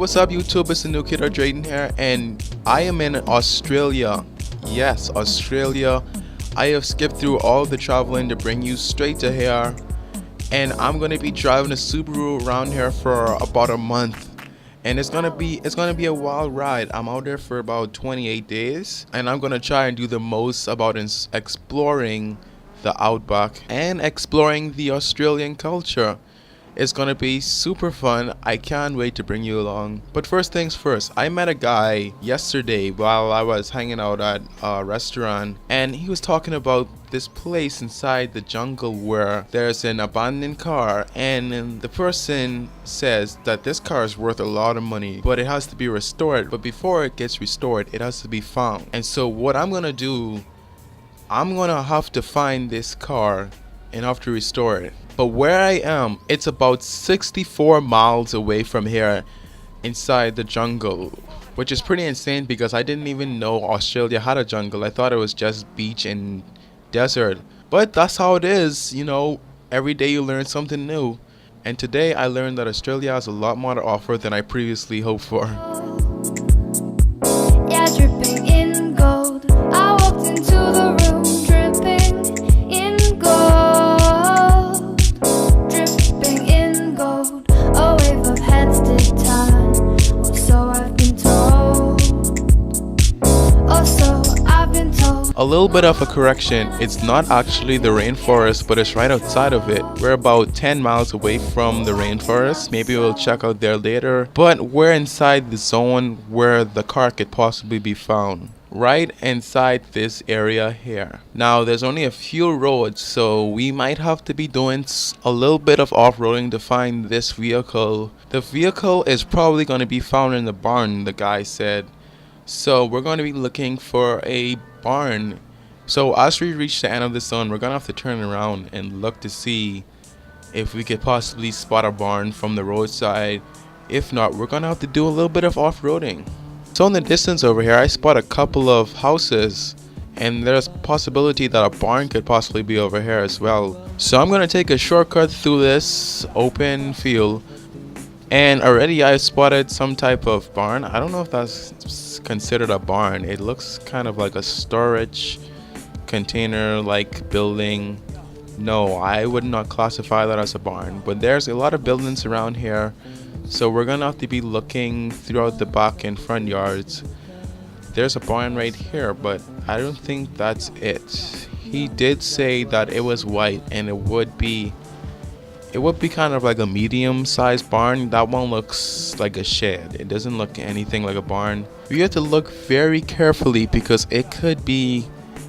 what's up YouTube? It's the new kid Drayden here, and I am in Australia. Yes, Australia. I have skipped through all the traveling to bring you straight to here, and I'm gonna be driving a Subaru around here for about a month. And it's gonna be a wild ride. I'm out there for about 28 days, and I'm gonna try and do the most about exploring the outback and exploring the Australian culture. It's gonna be super fun. I can't wait to bring you along. But first things first, I met a guy yesterday while I was hanging out at a restaurant, and he was talking about this place inside the jungle where there's an abandoned car, and the person says that this car is worth a lot of money, but it has to be restored. But before it gets restored, it has to be found. And so what I'm gonna do, I'm gonna have to find this car and have to restore it. But where I am, it's about 64 miles away from here inside the jungle, which is pretty insane because I didn't even know Australia had a jungle. I thought it was just beach and desert. But that's how it is, you know, every day you learn something new. And today I learned that Australia has a lot more to offer than I previously hoped for. Yeah, dripping in gold. I walked into the room dripping in gold. Dripping in gold. A wave of heads did turn, or so I've been told. Or so I've been told. A little bit of a correction, it's not actually the rainforest, but it's right outside of it. We're about 10 miles away from the rainforest. Maybe we'll check out there later. But we're inside the zone where the car could possibly be found. Right inside this area here. Now there's only a few roads, so we might have to be doing a little bit of off-roading to find this vehicle. The vehicle is probably going to be found in the barn, the guy said. So we're going to be looking for a barn. So as we reach the end of the zone, we're going to have to turn around and look to see if we could possibly spot a barn from the roadside. If not, we're going to have to do a little bit of off-roading. So in the distance over here, I spot a couple of houses, and there's a possibility that a barn could possibly be over here as well. So I'm going to take a shortcut through this open field. And already I spotted some type of barn. I don't know if that's considered a barn. It looks kind of like a storage container like building. No, I would not classify that as a barn. But there's a lot of buildings around here. So we're gonna have to be looking throughout the back and front yards. There's a barn right here, but I don't think that's it. He did say that it was white and it would be kind of like a medium-sized barn. That one looks like a shed. It doesn't look anything like a barn. We have to look very carefully because it could be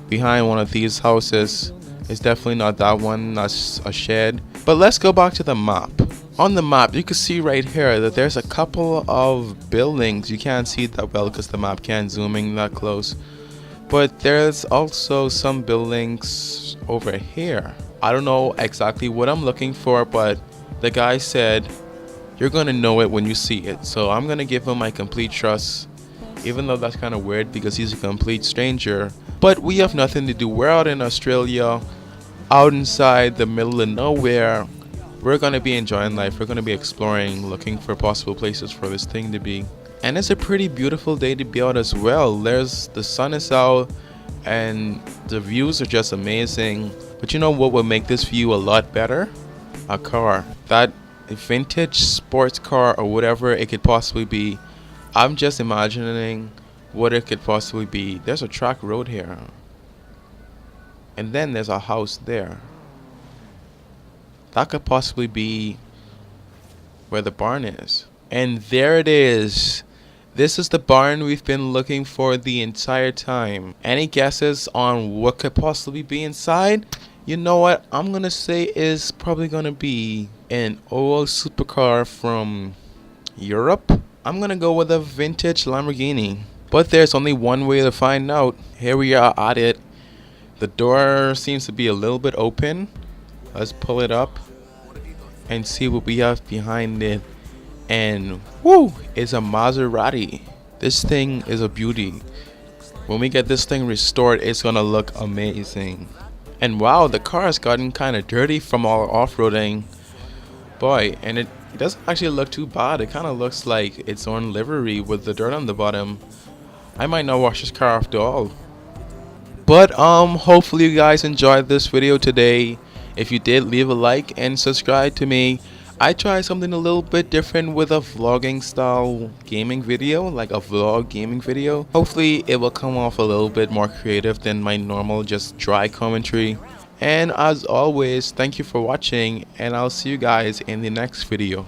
behind one of these houses. It's definitely not that one. That's a shed. But let's go back to the map. On the map, you can see right here that there's a couple of buildings. You can't see that well because the map can't zoom in that close. But there's also some buildings over here. I don't know exactly what I'm looking for, but the guy said you're gonna know it when you see it. So I'm gonna give him my complete trust, even though that's kind of weird because he's a complete stranger. But we have nothing to do. We're out in Australia, out inside the middle of nowhere. We're gonna be enjoying life. We're gonna be exploring, looking for possible places for this thing to be. And it's a pretty beautiful day to be out as well. The sun is out and the views are just amazing. But you know what would make this view a lot better? A car. That vintage sports car or whatever it could possibly be. I'm just imagining what it could possibly be. There's a track road here. And then there's a house there. That could possibly be where the barn is. And there it is. This is the barn we've been looking for the entire time. Any guesses on what could possibly be inside? You know what? I'm gonna say is probably gonna be an old supercar from Europe. I'm gonna go with a vintage Lamborghini. But there's only one way to find out. Here we are at it. The door seems to be a little bit open. Let's pull it up and see what we have behind it. And woo, it's a Maserati. This thing is a beauty. When we get this thing restored, it's gonna look amazing. And wow, the car has gotten kind of dirty from all off-roading. Boy, and it It doesn't actually look too bad. It kind of looks like its own livery with the dirt on the bottom. I might not wash this car after all. But hopefully you guys enjoyed this video today. If you did, leave a like and subscribe to me. I tried something a little bit different with a vlogging style gaming video, like a vlog gaming video. Hopefully it will come off a little bit more creative than my normal just dry commentary. And as always, thank you for watching, and I'll see you guys in the next video.